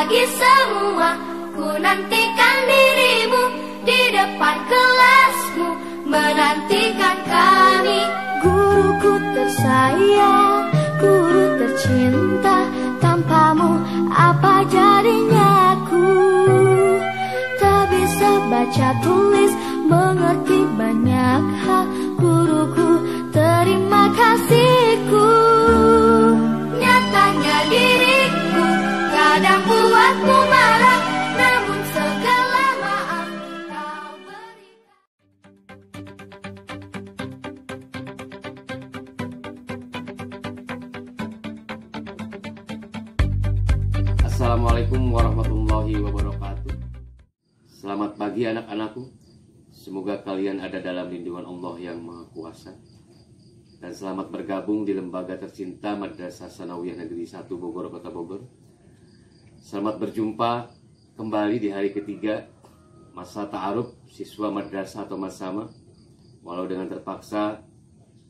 pagi semua, ku nantikan dirimu di depan kelasmu, menantikan kami. Guruku tersayang, guru tercinta, tanpamu apa jadinya aku? Tak bisa baca tulis, mengerti banyak hal. Guruku, terima kasihku. Nyatanya diriku kadang buatmu marah, namun segala maaf kau berikan. Assalamualaikum warahmatullahi wabarakatuh. Selamat pagi anak-anakku. Semoga kalian ada dalam lindungan Allah yang Maha Kuasa. Dan selamat bergabung di lembaga tercinta Madrasah Tsanawiyah Negeri 1 Bogor, Kota Bogor. Selamat berjumpa kembali di hari ketiga masa ta'aruf siswa madrasah atau masama. Walau dengan terpaksa,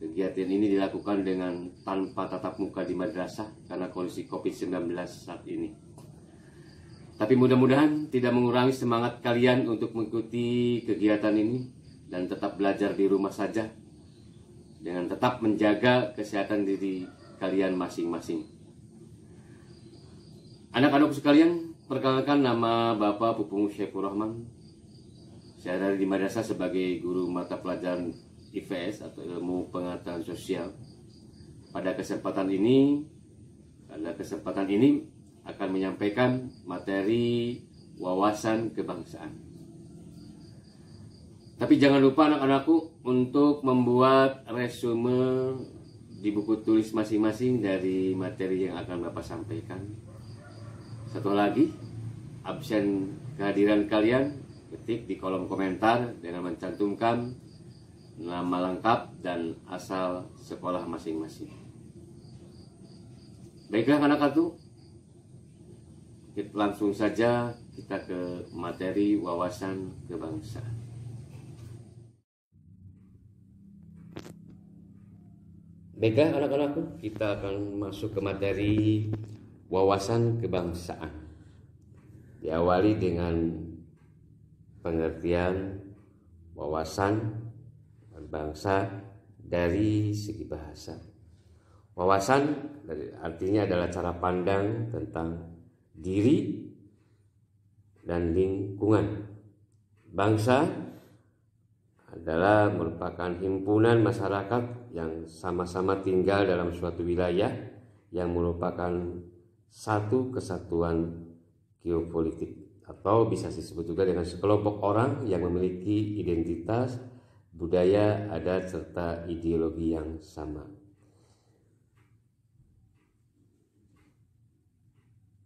kegiatan ini dilakukan dengan tanpa tatap muka di madrasah karena kondisi COVID-19 saat ini. Tapi mudah-mudahan tidak mengurangi semangat kalian untuk mengikuti kegiatan ini dan tetap belajar di rumah saja dengan tetap menjaga kesehatan diri kalian masing-masing. Anak-anak sekalian, perkenalkan nama Bapak Pupung Syekhur Rahman. Saya dari di madrasah sebagai guru mata pelajaran IPS atau ilmu pengetahuan sosial. Pada kesempatan ini akan menyampaikan materi wawasan kebangsaan. Tapi jangan lupa anak-anakku untuk membuat resume di buku tulis masing-masing dari materi yang akan Bapak sampaikan. Satu lagi, absen kehadiran kalian ketik di kolom komentar dengan mencantumkan nama lengkap dan asal sekolah masing-masing. Baiklah anak-anakku, langsung saja kita ke materi wawasan kebangsaan. Baiklah anak-anakku, kita akan masuk ke materi wawasan kebangsaan. Diawali dengan pengertian wawasan bangsa dari segi bahasa. Wawasan artinya adalah cara pandang tentang diri dan lingkungan. Bangsa adalah merupakan himpunan masyarakat yang sama-sama tinggal dalam suatu wilayah yang merupakan satu kesatuan geopolitik, atau bisa disebut juga dengan sekelompok orang yang memiliki identitas, budaya, adat, serta ideologi yang sama.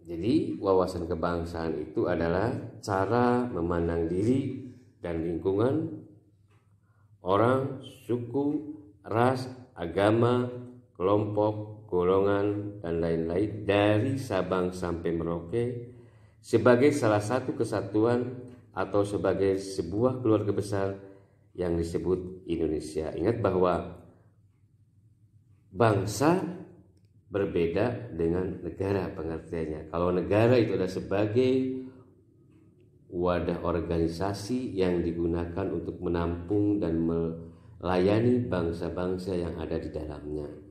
Jadi wawasan kebangsaan itu adalah cara memandang diri dan lingkungan, orang, suku, ras, agama, kelompok, golongan, dan lain-lain dari Sabang sampai Merauke sebagai salah satu kesatuan atau sebagai sebuah keluarga besar yang disebut Indonesia. Ingat bahwa bangsa berbeda dengan negara pengertiannya. Kalau negara itu adalah sebagai wadah organisasi yang digunakan untuk menampung dan melayani bangsa-bangsa yang ada di dalamnya.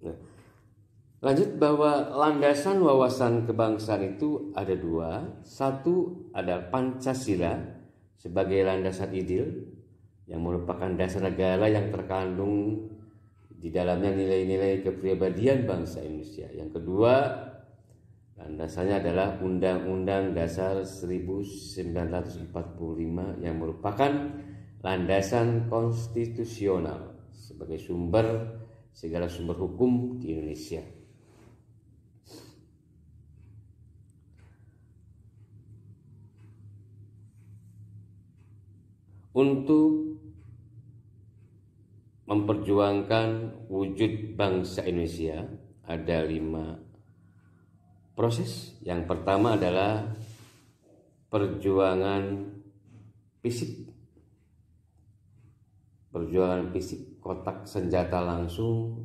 Nah, lanjut bahwa landasan wawasan kebangsaan itu ada dua. Satu ada Pancasila sebagai landasan ideal yang merupakan dasar negara yang terkandung di dalamnya nilai-nilai kepribadian bangsa Indonesia. Yang kedua, landasannya adalah Undang-Undang Dasar 1945 yang merupakan landasan konstitusional sebagai segala sumber hukum di Indonesia. Untuk memperjuangkan wujud bangsa Indonesia ada 5 proses. Yang pertama adalah perjuangan fisik. Perjuangan fisik kotak senjata langsung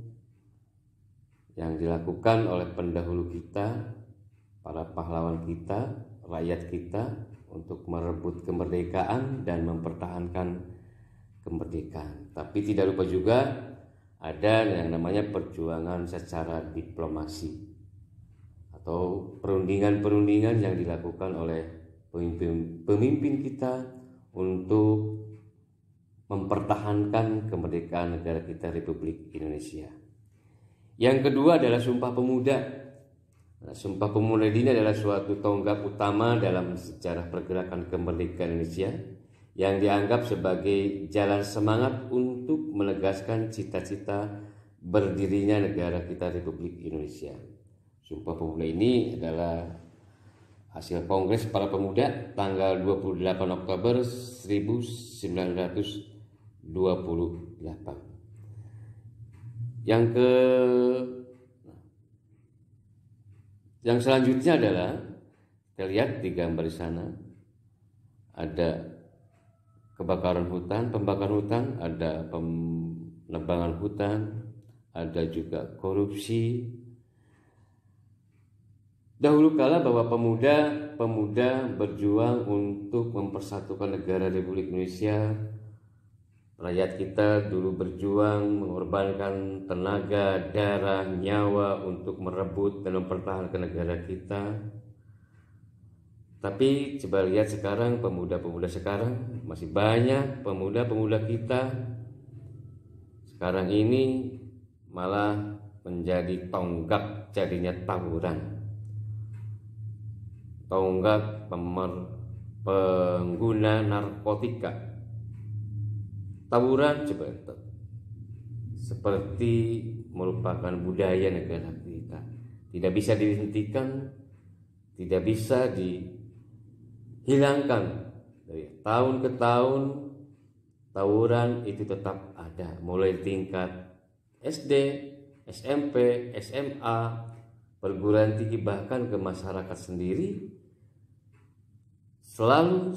yang dilakukan oleh pendahulu kita, para pahlawan kita, rakyat kita untuk merebut kemerdekaan dan mempertahankan kemerdekaan. Tapi tidak lupa juga ada yang namanya perjuangan secara diplomasi atau perundingan-perundingan yang dilakukan oleh pemimpin kita untuk mempertahankan kemerdekaan negara kita Republik Indonesia. Yang kedua adalah Sumpah Pemuda. Sumpah Pemuda ini adalah suatu tonggak utama dalam sejarah pergerakan kemerdekaan Indonesia yang dianggap sebagai jalan semangat untuk menegaskan cita-cita berdirinya negara kita Republik Indonesia. Sumpah Pemuda ini adalah hasil Kongres Para Pemuda tanggal 28 Oktober 1928. Yang selanjutnya adalah kita lihat di gambar di sana ada kebakaran hutan, pembakaran hutan, ada penebangan hutan, ada juga korupsi. Dahulu kala bahwa pemuda berjuang untuk mempersatukan negara Republik Indonesia. Rakyat kita dulu berjuang mengorbankan tenaga, darah, nyawa untuk merebut dan mempertahankan negara kita. Tapi coba lihat sekarang, pemuda-pemuda sekarang, masih banyak pemuda-pemuda kita sekarang ini malah menjadi tonggak jadinya tawuran, tonggak pengguna narkotika. Tawuran seperti merupakan budaya negara kita, tidak bisa dihentikan, tidak bisa dihilangkan. Dari tahun ke tahun tawuran itu tetap ada, mulai tingkat SD, SMP, SMA, perguruan tinggi, bahkan ke masyarakat sendiri selalu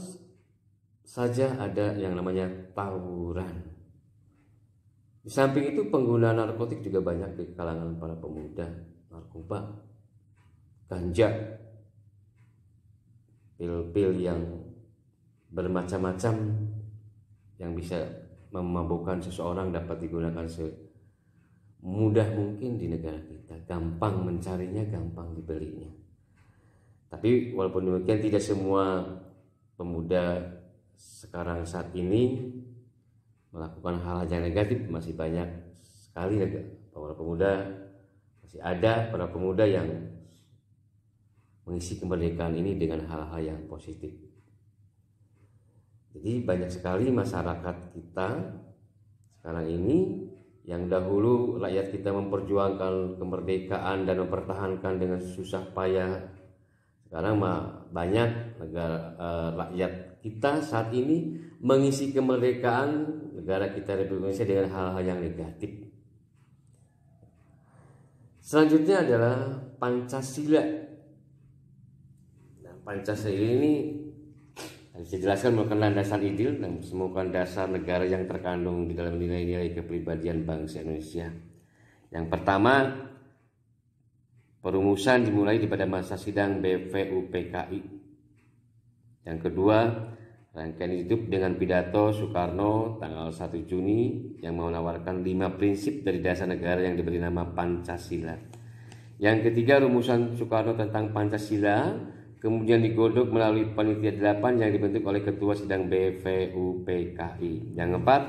saja ada yang namanya tawuran. Di samping itu penggunaan narkotik juga banyak di kalangan para pemuda. Narkoba, ganja, pil-pil yang bermacam-macam yang bisa memabukkan seseorang dapat digunakan semudah mungkin di negara kita. Gampang mencarinya, gampang dibelinya. Tapi walaupun demikian tidak semua pemuda sekarang saat ini melakukan hal yang negatif. Masih banyak sekali para pemuda, masih ada para pemuda yang mengisi kemerdekaan ini dengan hal-hal yang positif. Jadi banyak sekali masyarakat kita sekarang ini yang dahulu rakyat kita memperjuangkan kemerdekaan dan mempertahankan dengan susah payah, sekarang banyak rakyat kita saat ini mengisi kemerdekaan negara kita Republik Indonesia dengan hal-hal yang negatif. Selanjutnya adalah Pancasila. Nah, Pancasila ini harus dijelaskan merupakan landasan ideal dan merupakan dasar negara yang terkandung di dalam nilai-nilai kepribadian bangsa Indonesia. Yang pertama, perumusan dimulai pada masa sidang BVUPKI. Yang kedua, rangkaian hidup dengan pidato Soekarno tanggal 1 Juni yang menawarkan 5 prinsip dari dasar negara yang diberi nama Pancasila. Yang ketiga, rumusan Soekarno tentang Pancasila kemudian digodok melalui panitia 8 yang dibentuk oleh ketua sidang BVUPKI. Yang keempat,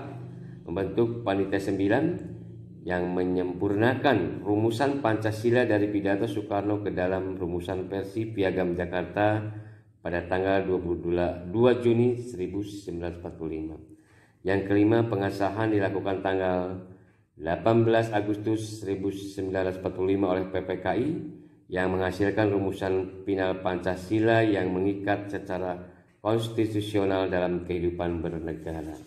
membentuk panitia 9 yang menyempurnakan rumusan Pancasila dari pidato Soekarno ke dalam rumusan versi Piagam Jakarta pada tanggal 22 Juni 1945. Yang kelima, pengesahan dilakukan tanggal 18 Agustus 1945 oleh PPKI yang menghasilkan rumusan final Pancasila yang mengikat secara konstitusional dalam kehidupan bernegara.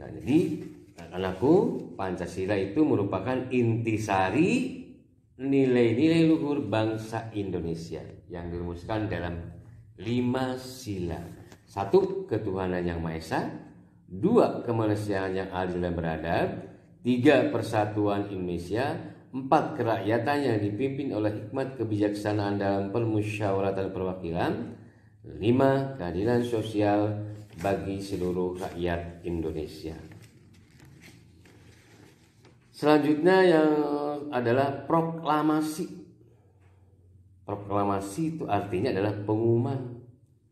Nah, jadi anakku, Pancasila itu merupakan intisari nilai-nilai luhur bangsa Indonesia yang dirumuskan dalam 5 sila. 1. Ketuhanan Yang Maha Esa. 2. Kemanusiaan yang adil dan beradab, 3. Persatuan Indonesia, 4. Kerakyatan yang dipimpin oleh hikmat kebijaksanaan dalam permusyawaratan perwakilan, 5. Keadilan sosial bagi seluruh rakyat Indonesia. Selanjutnya yang adalah proklamasi. Proklamasi itu artinya adalah pengumuman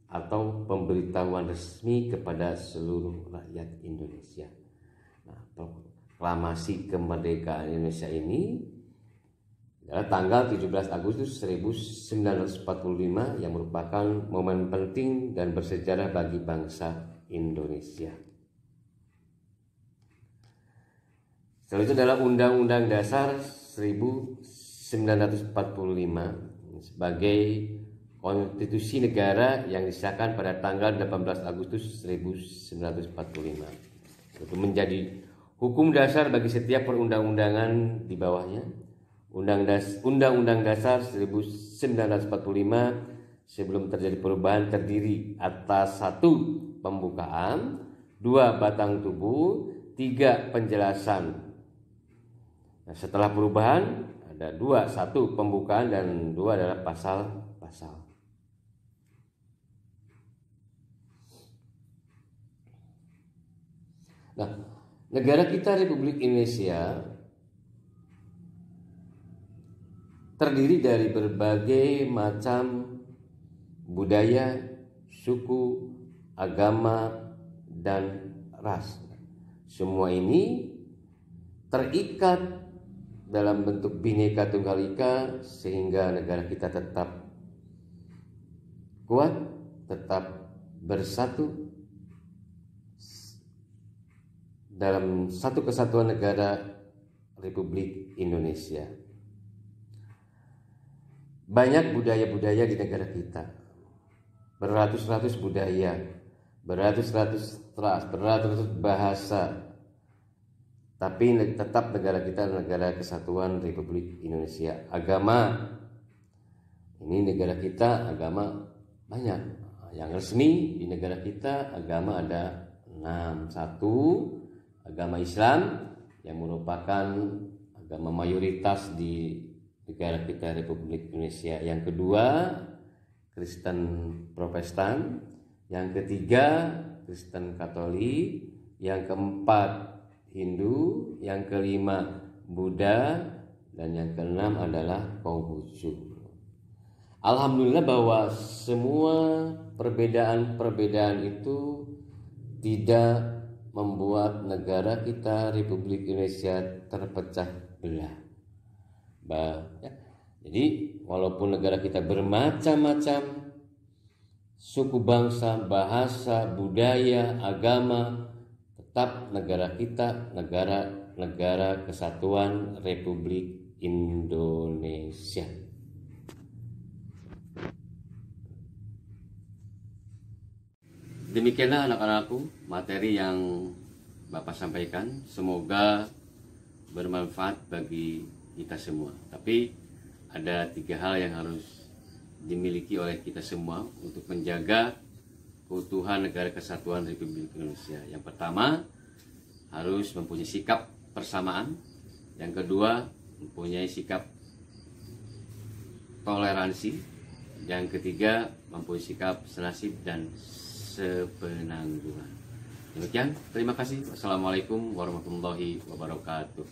atau pemberitahuan resmi kepada seluruh rakyat Indonesia. Nah, proklamasi kemerdekaan Indonesia ini adalah tanggal 17 Agustus 1945 yang merupakan momen penting dan bersejarah bagi bangsa Indonesia. Setelah itu adalah Undang-Undang Dasar 1945 sebagai konstitusi negara yang disahkan pada tanggal 18 Agustus 1945. Itu menjadi hukum dasar bagi setiap perundang-undangan di bawahnya. Undang-Undang Dasar 1945 sebelum terjadi perubahan terdiri atas 1. Pembukaan, 2. Batang tubuh, 3. Penjelasan. Nah, setelah perubahan ada 2, 1 pembukaan dan 2 adalah pasal-pasal. Nah, negara kita Republik Indonesia terdiri dari berbagai macam budaya, suku, agama, dan ras. Semua ini terikat dalam bentuk Bhinneka Tunggal Ika sehingga negara kita tetap kuat, tetap bersatu dalam satu kesatuan negara Republik Indonesia. Banyak budaya-budaya di negara kita, beratus-ratus budaya, beratus-ratus ras, beratus-ratus bahasa. Tapi tetap negara kita adalah negara kesatuan Republik Indonesia. Agama, ini negara kita agama banyak. Yang resmi di negara kita agama ada 6. 1. Agama Islam yang merupakan agama mayoritas di negara kita Republik Indonesia. Yang kedua, Kristen Protestan. Yang ketiga, Kristen Katolik. Yang keempat, Hindu. Yang kelima, Buddha. Dan yang keenam adalah Konghucu. Alhamdulillah bahwa semua perbedaan-perbedaan itu tidak membuat negara kita Republik Indonesia terpecah belah. Jadi walaupun negara kita bermacam-macam suku bangsa, bahasa, budaya, agama, tetap negara kita negara kesatuan Republik Indonesia. Demikianlah anak-anakku materi yang Bapak sampaikan. Semoga bermanfaat bagi kita semua. Tapi ada 3 hal yang harus dimiliki oleh kita semua untuk menjaga keutuhan negara kesatuan Republik Indonesia. Yang pertama, harus mempunyai sikap persamaan. Yang kedua, mempunyai sikap toleransi. Yang ketiga, mempunyai sikap senasib dan sepenanggungan. Demikian, terima kasih. Wassalamualaikum warahmatullahi wabarakatuh.